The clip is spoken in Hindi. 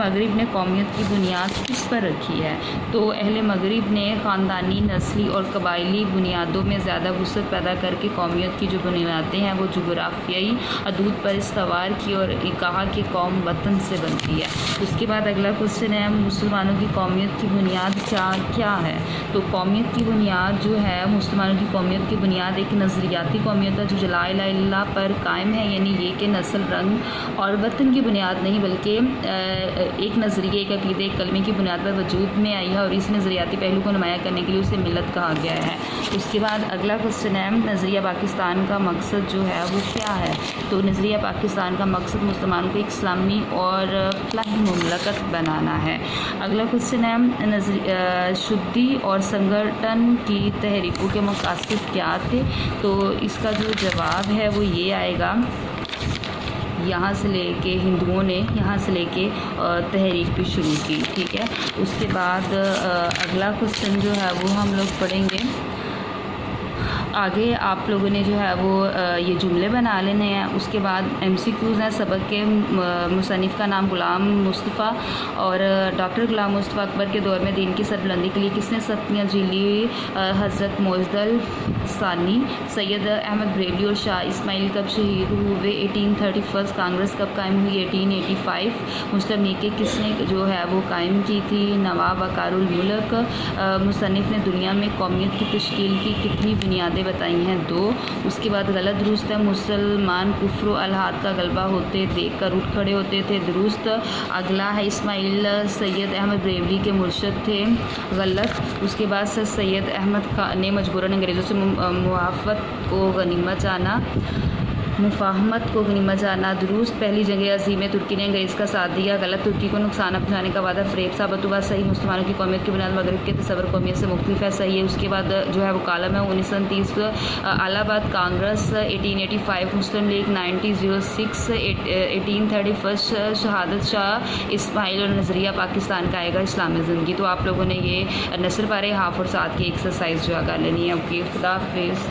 मगरिब ने कौमियत की बुनियाद किस पर रखी है? तो अहले मगरिब ने ख़ानदानी, नस्ली और कबायली बुनियादों में ज़्यादा वुसअत पैदा करके कौमियत की जो बुनियादें हैं वो जुग़राफ़ियाई हदूद पर इस्तवार की और कहा कि कौम वतन से बनती है। उसके बाद अगला क्वेश्चन है, मुसलमानों की कौमियत की बुनियाद क्या है? तो कौमियत की बुनियाद जो है, मुसलमानों की कौमियत की बुनियाद एक नज़रियाती कौमियत है जो ला इलाहा इल्लल्लाह पर कायम है, यानी ये कि नस्ल, रंग और वतन की बुनियाद नहीं बल्कि एक नज़रिए, एक अक़ीदे, एक कलमे की बुनियाद पर वजूद में आई है और इस नज़रियाती पहलू को नुमायाँ करने के लिए उसे मिलत कहा गया है। उसके बाद अगला क्वेश्चन है, नज़रिया पाकिस्तान का मकसद जो है वो क्या है? तो नज़रिया पाकिस्तान का मकसद मुसलमानों को एक इस्लामी और फलाही मुमलकत बनाना है। अगला क्वेश्चन है, शुद्धि और संगठन की तहरीकों के मकासद क्या थे? तो इसका जो जवाब है वो ये आएगा, यहाँ से लेके हिंदुओं ने यहाँ से लेके तहरीक भी शुरू की। ठीक है, उसके बाद अगला क्वेश्चन जो है वो हम लोग पढ़ेंगे। आगे आप लोगों ने जो है वो ये जुमले बना लेने हैं। उसके बाद MCQs हैं। सबक के मुसन्निफ़ का नाम ग़ुलाम मुस्तफ़ा और डॉक्टर ग़ुलाम मुस्तफ़ा अकबर के दौर में दीन की सरबुलंदी के लिए किसने सख्तियाँ झेली? हज़रत मुअज़्ज़ल सानी। सैयद अहमद बरेलवी और शाह इस्माइल कब शहीद हुए? 1831। कांग्रेस कब कायम हुई? 1885। मुस्लिम लीग किसने जो है वो कायम की थी? नवाब वक़ारुल मुल्क। मुसन्निफ़ ने दुनिया में कौमियत की तश्कील की कितनी बुनियादें बताई हैं? 2। उसके बाद गलत दुरुस्त है, मुसलमान कुफ्र अलहाद का गलबा होते देख कर उठ खड़े होते थे। दुरुस्त। अगला है, इस्माइल सैयद अहमद बरेलवी के मुर्शद थे। गलत। उसके बाद सर सैयद अहमद खान ने मजबूरन अंग्रेज़ों से मुफाहमत को गनीमत जाना। दुरुस्त। पहली जंग अज़ीम में तुर्की ने अंग्रेज़ का साथ दिया। गलत। तुर्की को नुकसान पहुँचाने का वादा फ़रेब साबित हुआ। सही। मुसलमानों की कौमियत की बुनियाद मगरिब के तसव्वुर कौमियत से मुख्तलिफ है। सही है। उसके बाद जो है वो कॉलम है 1930। इलाहाबाद कांग्रेस 1885। मुस्लिम लीग 1906। 1831 शहादत शाह इस्माइल और नज़रिया पाकिस्तान का आएगा इस्लामी ज़िंदगी। तो आप लोगों ने ये नसर पारे हाफ़ और साथ की एक्सरसाइज जो है कर लेनी है। ओके, खुदा हाफ़िज़।